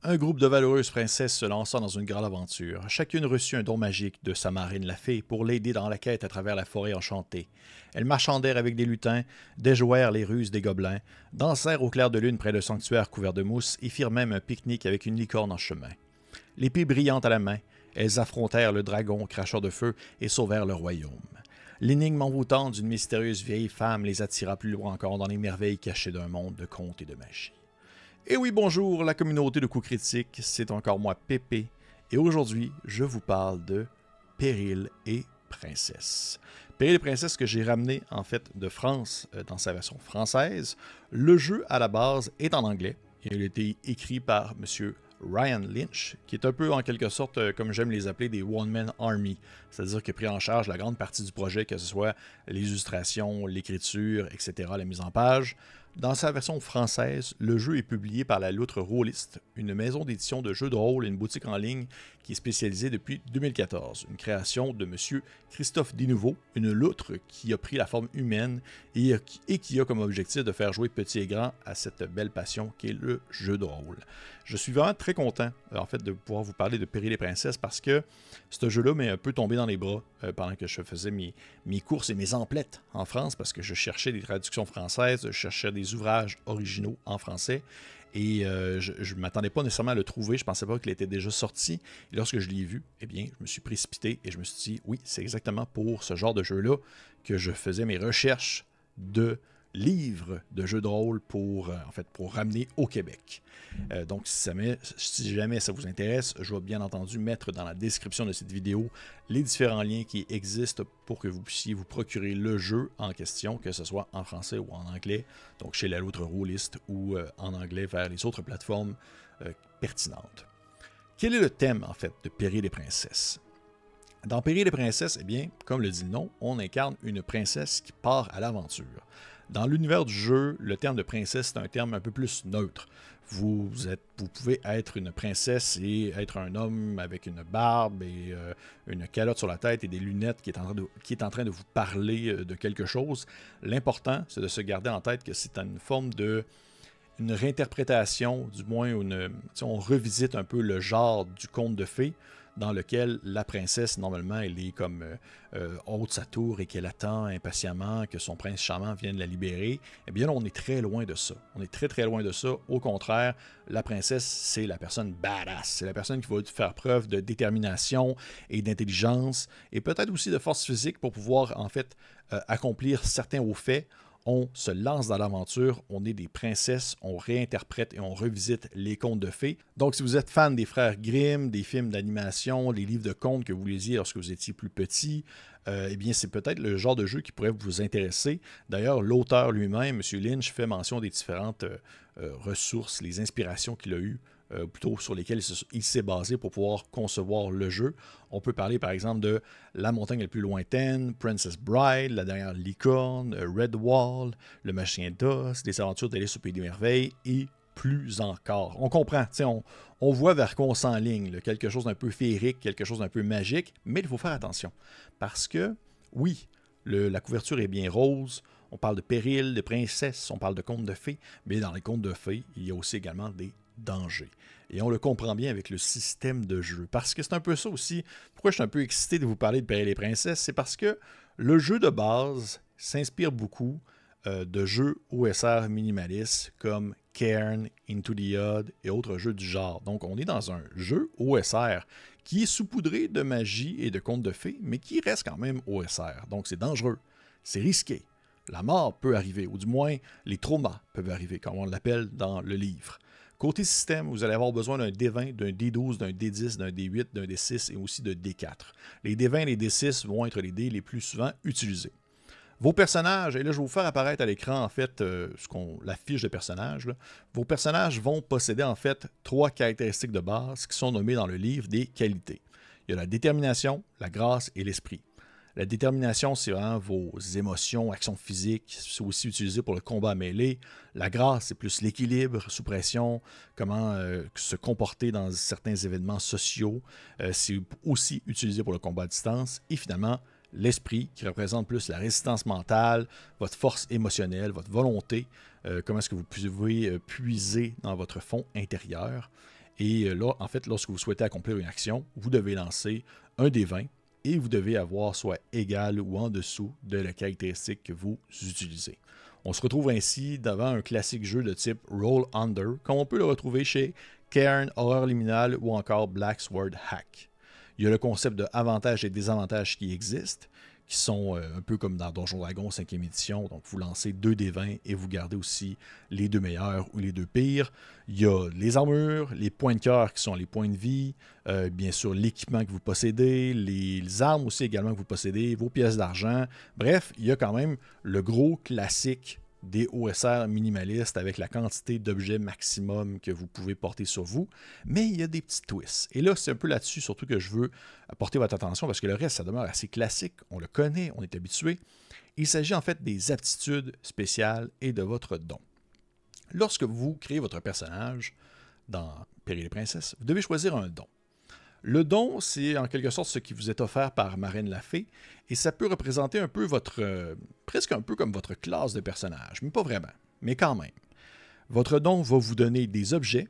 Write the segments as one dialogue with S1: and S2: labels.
S1: Un groupe de valeureuses princesses se lança dans une grande aventure. Chacune reçut un don magique de sa marraine la fée pour l'aider dans la quête à travers la forêt enchantée. Elles marchandèrent avec des lutins, déjouèrent les ruses des gobelins, dansèrent au clair de lune près de sanctuaires couverts de mousse et firent même un pique-nique avec une licorne en chemin. L'épée brillante à la main, elles affrontèrent le dragon cracheur de feu et sauvèrent le royaume. L'énigme envoûtante d'une mystérieuse vieille femme les attira plus loin encore dans les merveilles cachées d'un monde de contes et de magie. Et oui, bonjour, la communauté de coups critiques, c'est encore moi, Pépé, et aujourd'hui, je vous parle de Péril et Princesse. Péril et Princesse que j'ai ramené, en fait, de France, dans sa version française. Le jeu, à la base, est en anglais, et il a été écrit par M. Ryan Lynch, qui est un peu, en quelque sorte, comme j'aime les appeler, des One-Man Army, c'est-à-dire qu'il a pris en charge la grande partie du projet, que ce soit les illustrations, l'écriture, etc., la mise en page. Dans sa version française, le jeu est publié par la Loutre Rollist, une maison d'édition de jeux de rôle et une boutique en ligne qui est spécialisée depuis 2014. Une création de M. Christophe Desnouveaux, une loutre qui a pris la forme humaine et qui a comme objectif de faire jouer petits et grands à cette belle passion qu'est le jeu de rôle. Je suis vraiment très content, en fait, de pouvoir vous parler de Péril et Princesse parce que ce jeu-là m'est un peu tombé dans les bras pendant que je faisais mes courses et mes emplettes en France parce que je cherchais des traductions françaises, je cherchais des ouvrages originaux en français et je ne m'attendais pas nécessairement à le trouver, je ne pensais pas qu'il était déjà sorti. Et lorsque je l'ai vu, eh bien, je me suis précipité et je me suis dit, oui, c'est exactement pour ce genre de jeu-là que je faisais mes recherches de livres de jeux de rôle pour ramener au Québec. Donc, si jamais ça vous intéresse, je vais bien entendu mettre dans la description de cette vidéo les différents liens qui existent pour que vous puissiez vous procurer le jeu en question, que ce soit en français ou en anglais, donc chez la Loutre Rollist ou en anglais vers les autres plateformes pertinentes. Quel est le thème, en fait, de Péril et Princesse? Dans Péril et Princesse, eh bien, comme le dit le nom, on incarne une princesse qui part à l'aventure. Dans l'univers du jeu, le terme de princesse est un terme un peu plus neutre. Vous pouvez être une princesse et être un homme avec une barbe et une calotte sur la tête et des lunettes qui est en train de vous parler de quelque chose. L'important, c'est de se garder en tête que c'est une forme de une réinterprétation, du moins on revisite un peu le genre du conte de fées, dans lequel la princesse, normalement, elle est comme haute sa tour et qu'elle attend impatiemment que son prince charmant vienne la libérer. Eh bien, là, on est très loin de ça. On est très, très loin de ça. Au contraire, la princesse, c'est la personne badass. C'est la personne qui va faire preuve de détermination et d'intelligence et peut-être aussi de force physique pour pouvoir, en fait, accomplir certains hauts faits. On se lance dans l'aventure, on est des princesses, on réinterprète et on revisite les contes de fées. Donc, si vous êtes fan des frères Grimm, des films d'animation, des livres de contes que vous lisiez lorsque vous étiez plus petit, eh bien, c'est peut-être le genre de jeu qui pourrait vous intéresser. D'ailleurs, l'auteur lui-même, M. Lynch, fait mention des différentes ressources, les inspirations qu'il a eues, plutôt sur lesquelles il s'est basé pour pouvoir concevoir le jeu. On peut parler par exemple de La montagne la plus lointaine, Princess Bride, La dernière licorne, Redwall, Le Magicien d'Oz, Les aventures d'Alice au Pays des Merveilles et plus encore. On comprend, on voit vers quoi on s'enligne, là, quelque chose d'un peu féerique, quelque chose d'un peu magique, mais il faut faire attention parce que, oui, la couverture est bien rose, on parle de péril, de princesse, on parle de contes de fées, mais dans les contes de fées, il y a aussi également des dangers. Et on le comprend bien avec le système de jeu. Parce que c'est un peu ça aussi. Pourquoi je suis un peu excité de vous parler de Péril et Princesse? C'est parce que le jeu de base s'inspire beaucoup de jeux OSR minimalistes comme Cairn, Into the Odd et autres jeux du genre. Donc on est dans un jeu OSR qui est saupoudré de magie et de contes de fées, mais qui reste quand même OSR. Donc c'est dangereux, c'est risqué. La mort peut arriver, ou du moins les traumas peuvent arriver, comme on l'appelle dans le livre. Côté système, vous allez avoir besoin d'un D20, d'un D12, d'un D10, d'un D8, d'un D6 et aussi de D4. Les D20 et les D6 vont être les dés les plus souvent utilisés. Vos personnages, et là je vais vous faire apparaître à l'écran en fait la fiche de personnage. Là. Vos personnages vont posséder en fait 3 caractéristiques de base qui sont nommées dans le livre des qualités. Il y a la détermination, la grâce et l'esprit. La détermination, c'est vraiment vos émotions, actions physiques. C'est aussi utilisé pour le combat mêlé. La grâce, c'est plus l'équilibre sous pression, comment se comporter dans certains événements sociaux. C'est aussi utilisé pour le combat à distance. Et finalement, l'esprit, qui représente plus la résistance mentale, votre force émotionnelle, votre volonté, comment est-ce que vous pouvez puiser dans votre fond intérieur. Et là, en fait, lorsque vous souhaitez accomplir une action, vous devez lancer un des 20 et vous devez avoir soit égal ou en dessous de la caractéristique que vous utilisez. On se retrouve ainsi devant un classique jeu de type Roll Under, comme on peut le retrouver chez Cairn Horror Liminal ou encore Black Sword Hack. Il y a le concept de avantages et désavantages qui existent, qui sont un peu comme dans Donjon Dragon 5e édition. Donc, vous lancez 2 des 20 et vous gardez aussi les 2 meilleurs ou les 2 pires. Il y a les armures, les points de cœur qui sont les points de vie, bien sûr l'équipement que vous possédez, les armes aussi également que vous possédez, vos pièces d'argent. Bref, il y a quand même le gros classique des OSR minimalistes avec la quantité d'objets maximum que vous pouvez porter sur vous, mais il y a des petits twists. Et là, c'est un peu là-dessus surtout que je veux porter votre attention parce que le reste, ça demeure assez classique, on le connaît, on est habitué. Il s'agit en fait des aptitudes spéciales et de votre don. Lorsque vous créez votre personnage dans Péril et Princesse, vous devez choisir un don. Le don, c'est en quelque sorte ce qui vous est offert par Marraine la Fée, et ça peut représenter un peu presque un peu comme votre classe de personnage, mais pas vraiment, mais quand même. Votre don va vous donner des objets,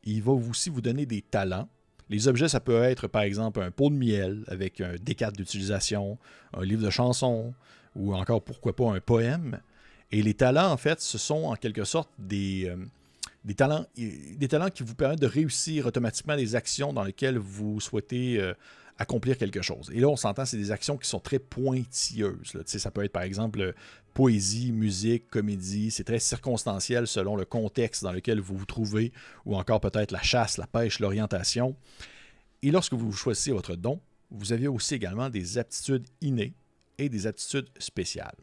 S1: il va aussi vous donner des talents. Les objets, ça peut être par exemple un pot de miel avec un D4 d'utilisation, un livre de chansons, ou encore pourquoi pas un poème. Et les talents, en fait, ce sont en quelque sorte des talents qui vous permettent de réussir automatiquement des actions dans lesquelles vous souhaitez accomplir quelque chose. Et là, on s'entend, c'est des actions qui sont très pointilleuses. Là. Ça peut être, par exemple, poésie, musique, comédie. C'est très circonstanciel selon le contexte dans lequel vous vous trouvez, ou encore peut-être la chasse, la pêche, l'orientation. Et lorsque vous choisissez votre don, vous avez aussi également des aptitudes innées et des aptitudes spéciales.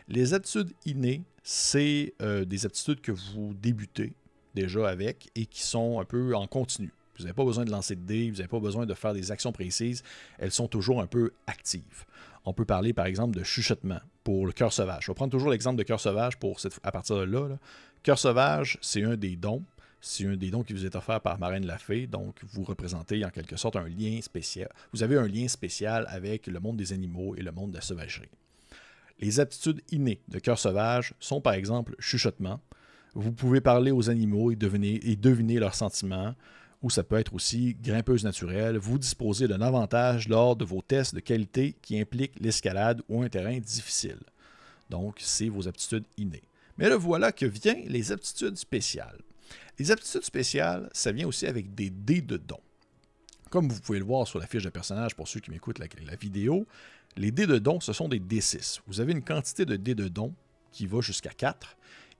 S1: Les aptitudes innées, c'est des aptitudes que vous débutez déjà avec et qui sont un peu en continu. Vous n'avez pas besoin de lancer de dés, vous n'avez pas besoin de faire des actions précises, elles sont toujours un peu actives. On peut parler par exemple de chuchotement pour le cœur sauvage. Je vais prendre toujours l'exemple de cœur sauvage à partir de là. Cœur sauvage, c'est un des dons. C'est un des dons qui vous est offert par Marraine la Fée, donc vous représentez en quelque sorte un lien spécial. Vous avez un lien spécial avec le monde des animaux et le monde de la sauvagerie. Les aptitudes innées de cœur sauvage sont par exemple chuchotement. Vous pouvez parler aux animaux et deviner leurs sentiments, ou ça peut être aussi grimpeuse naturelle. Vous disposez d'un avantage lors de vos tests de qualité qui impliquent l'escalade ou un terrain difficile. Donc, c'est vos aptitudes innées. Mais là, voilà que viennent les aptitudes spéciales. Les aptitudes spéciales, ça vient aussi avec des dés de don. Comme vous pouvez le voir sur la fiche de personnage pour ceux qui m'écoutent la vidéo, les dés de don, ce sont des D6. Vous avez une quantité de dés de don qui va jusqu'à 4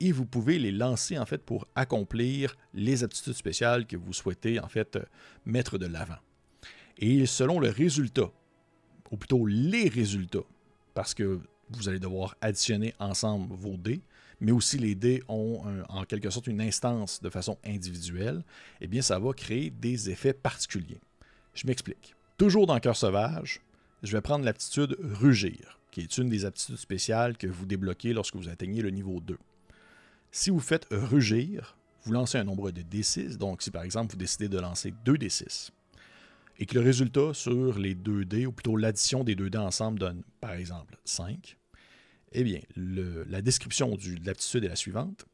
S1: et vous pouvez les lancer en fait pour accomplir les aptitudes spéciales que vous souhaitez en fait mettre de l'avant. Et selon le résultat, ou plutôt les résultats, parce que vous allez devoir additionner ensemble vos dés, mais aussi les dés ont en quelque sorte une instance de façon individuelle, eh bien ça va créer des effets particuliers. Je m'explique. Toujours dans Cœur sauvage, je vais prendre l'aptitude Rugir, qui est une des aptitudes spéciales que vous débloquez lorsque vous atteignez le niveau 2. Si vous faites Rugir, vous lancez un nombre de D6, donc si par exemple vous décidez de lancer 2 D6, et que le résultat sur les 2 dés, ou plutôt l'addition des 2 dés ensemble donne par exemple 5, eh bien, la description de l'aptitude est la suivante.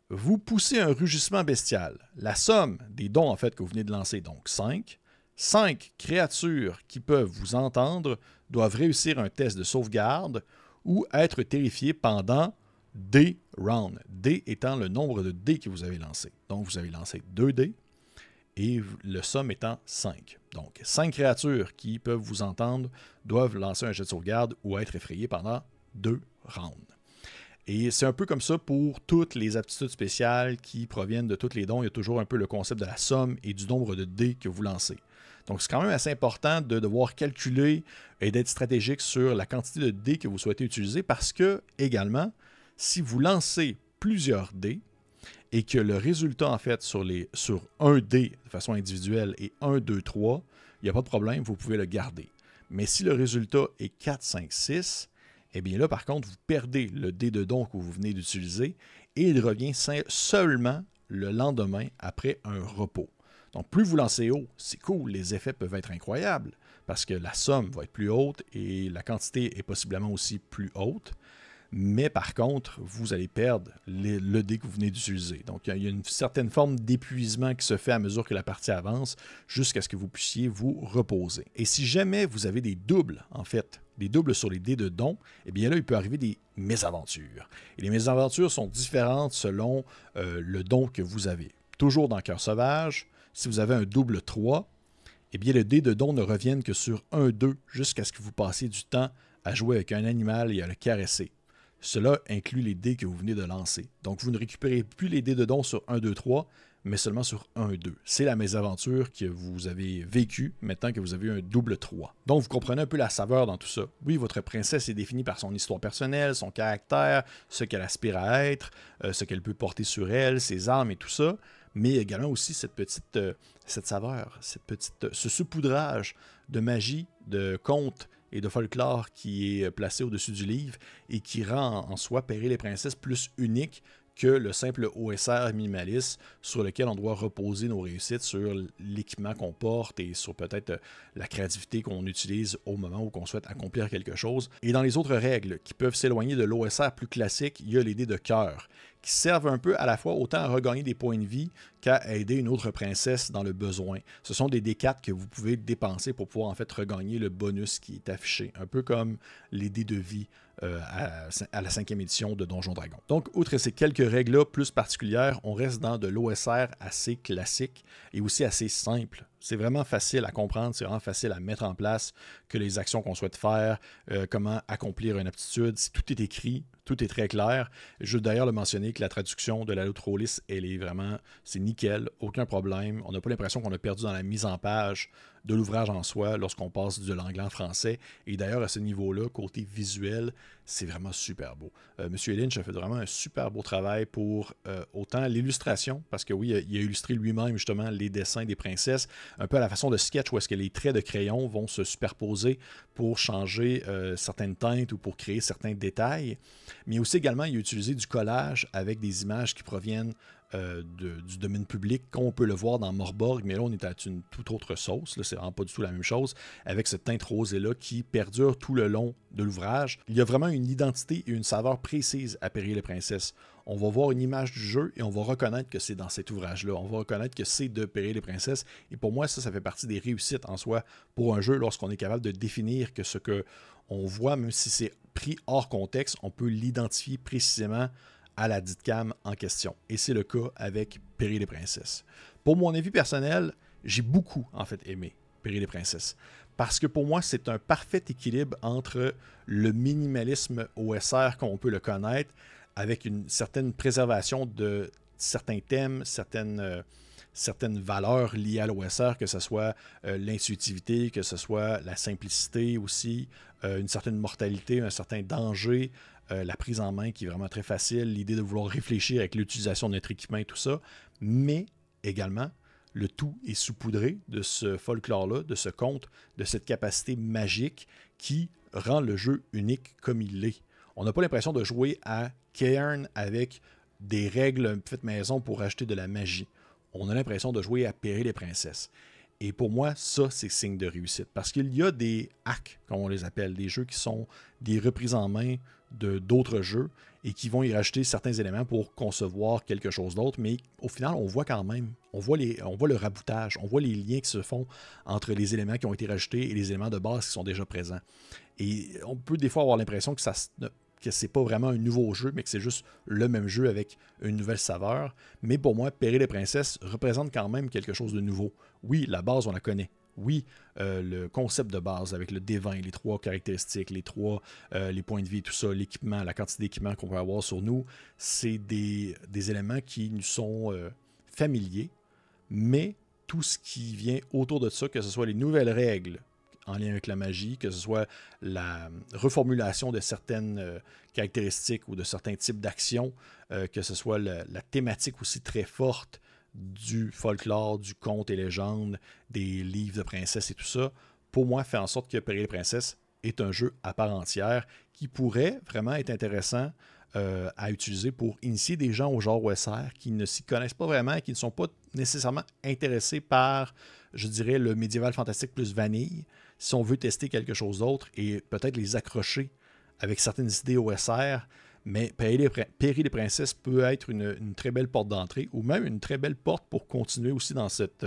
S1: Vous poussez un rugissement bestial. La somme des dons en fait que vous venez de lancer, donc 5. 5 créatures qui peuvent vous entendre doivent réussir un test de sauvegarde ou être terrifiées pendant D rounds. D étant le nombre de dés que vous avez lancé. Donc, vous avez lancé 2 dés et le somme étant 5. Donc, 5 créatures qui peuvent vous entendre doivent lancer un jet de sauvegarde ou être effrayées pendant 2 rounds. Et c'est un peu comme ça pour toutes les aptitudes spéciales qui proviennent de tous les dons. Il y a toujours un peu le concept de la somme et du nombre de dés que vous lancez. Donc, c'est quand même assez important de devoir calculer et d'être stratégique sur la quantité de dés que vous souhaitez utiliser parce que, également, si vous lancez plusieurs dés et que le résultat, en fait, sur un dé de façon individuelle est 1, 2, 3, il n'y a pas de problème, vous pouvez le garder. Mais si le résultat est 4, 5, 6, eh bien là, par contre, vous perdez le dé de don que vous venez d'utiliser et il revient seulement le lendemain après un repos. Donc, plus vous lancez haut, c'est cool, les effets peuvent être incroyables parce que la somme va être plus haute et la quantité est possiblement aussi plus haute. Mais par contre, vous allez perdre le dé que vous venez d'utiliser. Donc, il y a une certaine forme d'épuisement qui se fait à mesure que la partie avance, jusqu'à ce que vous puissiez vous reposer. Et si jamais vous avez des doubles, en fait, des doubles sur les dés de dons, eh bien là, il peut arriver des mésaventures. Et les mésaventures sont différentes selon le don que vous avez. Toujours dans Cœur sauvage, si vous avez un double 3, eh bien le dé de don ne revienne que sur un 2 jusqu'à ce que vous passiez du temps à jouer avec un animal et à le caresser. Cela inclut les dés que vous venez de lancer. Donc, vous ne récupérez plus les dés de don sur 1, 2, 3, mais seulement sur 1, 2. C'est la mésaventure que vous avez vécue maintenant que vous avez un double 3. Donc, vous comprenez un peu la saveur dans tout ça. Oui, votre princesse est définie par son histoire personnelle, son caractère, ce qu'elle aspire à être, ce qu'elle peut porter sur elle, ses armes et tout ça, mais également aussi cette saveur, ce saupoudrage de magie, de contes et de folklore qui est placé au-dessus du livre et qui rend en soi Péril et Princesse plus unique que le simple OSR minimaliste sur lequel on doit reposer nos réussites sur l'équipement qu'on porte et sur peut-être la créativité qu'on utilise au moment où on souhaite accomplir quelque chose. Et dans les autres règles qui peuvent s'éloigner de l'OSR plus classique, il y a les dés de cœur qui servent un peu à la fois autant à regagner des points de vie qu'à aider une autre princesse dans le besoin. Ce sont des D4 que vous pouvez dépenser pour pouvoir en fait regagner le bonus qui est affiché, un peu comme les dés de vie à la 5e édition de Donjons Dragons. Donc, outre ces quelques règles-là plus particulières, on reste dans de l'OSR assez classique et aussi assez simple. C'est vraiment facile à comprendre, c'est vraiment facile à mettre en place que les actions qu'on souhaite faire, comment accomplir une aptitude, si tout est écrit, tout est très clair. Je veux d'ailleurs le mentionner que la traduction de la Lotrolis, elle est vraiment, c'est nickel, aucun problème. On n'a pas l'impression qu'on a perdu dans la mise en page de l'ouvrage en soi lorsqu'on passe de l'anglais en français. Et d'ailleurs, à ce niveau-là, côté visuel, c'est vraiment super beau. Monsieur Lynch a fait vraiment un super beau travail pour autant l'illustration, parce que oui, il a illustré lui-même justement les dessins des princesses, un peu à la façon de sketch où est-ce que les traits de crayon vont se superposer pour changer certaines teintes ou pour créer certains détails. Mais aussi également, il a utilisé du collage avec des images qui proviennent du domaine public, comme on peut le voir dans Morborg, mais là on est à une toute autre sauce, là c'est vraiment pas du tout la même chose, avec cette teinte rosée-là qui perdure tout le long de l'ouvrage. Il y a vraiment une identité et une saveur précise à Péril et Princesse. On va voir une image du jeu et on va reconnaître que c'est dans cet ouvrage-là. On va reconnaître que c'est de Péril et Princesse. Et pour moi, ça fait partie des réussites en soi pour un jeu lorsqu'on est capable de définir que ce qu'on voit, même si c'est pris hors contexte, on peut l'identifier précisément à la dite cam en question. Et c'est le cas avec Péril et Princesse. Pour mon avis personnel, j'ai beaucoup en fait aimé Péril et Princesse. Parce que pour moi, c'est un parfait équilibre entre le minimalisme OSR comme on peut le connaître, avec une certaine préservation de certains thèmes, certaines valeurs liées à l'OSR, que ce soit l'intuitivité, que ce soit la simplicité aussi, une certaine mortalité, un certain danger, la prise en main qui est vraiment très facile, l'idée de vouloir réfléchir avec l'utilisation de notre équipement et tout ça, mais également, le tout est saupoudré de ce folklore-là, de ce conte, de cette capacité magique qui rend le jeu unique comme il l'est. On n'a pas l'impression de jouer à Cairn avec des règles faites maison pour acheter de la magie. On a l'impression de jouer à Péril et Princesse. Et pour moi, ça, c'est signe de réussite. Parce qu'il y a des hacks, comme on les appelle, des jeux qui sont des reprises en main d'autres jeux et qui vont y rajouter certains éléments pour concevoir quelque chose d'autre. Mais au final, on voit quand même, on voit le raboutage, on voit les liens qui se font entre les éléments qui ont été rajoutés et les éléments de base qui sont déjà présents. Et on peut des fois avoir l'impression que c'est pas vraiment un nouveau jeu, mais que c'est juste le même jeu avec une nouvelle saveur. Mais pour moi, Péril et Princesse représente quand même quelque chose de nouveau. Oui, la base, on la connaît. Oui, le concept de base avec le D20, les 3 caractéristiques, les points de vie, tout ça, l'équipement, la quantité d'équipement qu'on peut avoir sur nous, c'est des éléments qui nous sont familiers, mais tout ce qui vient autour de ça, que ce soit les nouvelles règles en lien avec la magie, que ce soit la reformulation de certaines caractéristiques ou de certains types d'actions, que ce soit la thématique aussi très forte du folklore, du conte et légende, des livres de princesses et tout ça, pour moi, fait en sorte que Péril et Princesse est un jeu à part entière qui pourrait vraiment être intéressant à utiliser pour initier des gens au genre OSR qui ne s'y connaissent pas vraiment et qui ne sont pas nécessairement intéressés par, je dirais, le médiéval fantastique plus vanille, si on veut tester quelque chose d'autre et peut-être les accrocher avec certaines idées OSR, mais Péril et Princesse peut être une très belle porte d'entrée ou même une très belle porte pour continuer aussi dans cette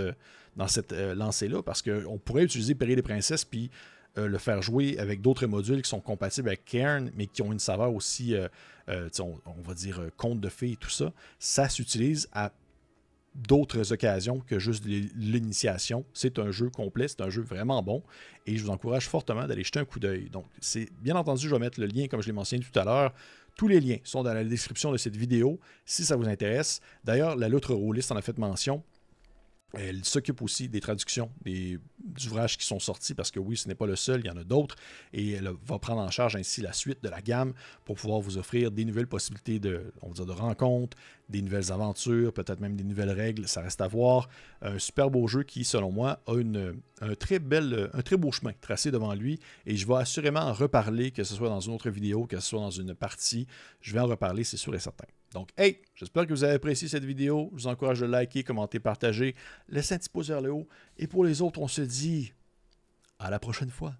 S1: lancée-là, parce qu'on pourrait utiliser Péril et Princesse puis le faire jouer avec d'autres modules qui sont compatibles avec Cairn, mais qui ont une saveur aussi, on va dire, conte de fées et tout ça. Ça s'utilise à d'autres occasions que juste l'initiation. C'est un jeu complet, c'est un jeu vraiment bon et je vous encourage fortement d'aller jeter un coup d'œil. Donc, c'est bien entendu, je vais mettre le lien, comme je l'ai mentionné tout à l'heure. Tous les liens sont dans la description de cette vidéo si ça vous intéresse. D'ailleurs, la Loutre Rôliste en a fait mention. Elle s'occupe aussi des traductions des ouvrages qui sont sortis, parce que oui, ce n'est pas le seul, il y en a d'autres, et elle va prendre en charge ainsi la suite de la gamme pour pouvoir vous offrir des nouvelles possibilités on va dire, de rencontres, des nouvelles aventures, peut-être même des nouvelles règles, ça reste à voir. Un super beau jeu qui, selon moi, a un très beau chemin tracé devant lui, et je vais assurément en reparler, que ce soit dans une autre vidéo, que ce soit dans une partie, je vais en reparler, c'est sûr et certain. Donc, hey, j'espère que vous avez apprécié cette vidéo. Je vous encourage de liker, commenter, partager, laisser un petit pouce vers le haut. Et pour les autres, on se dit à la prochaine fois.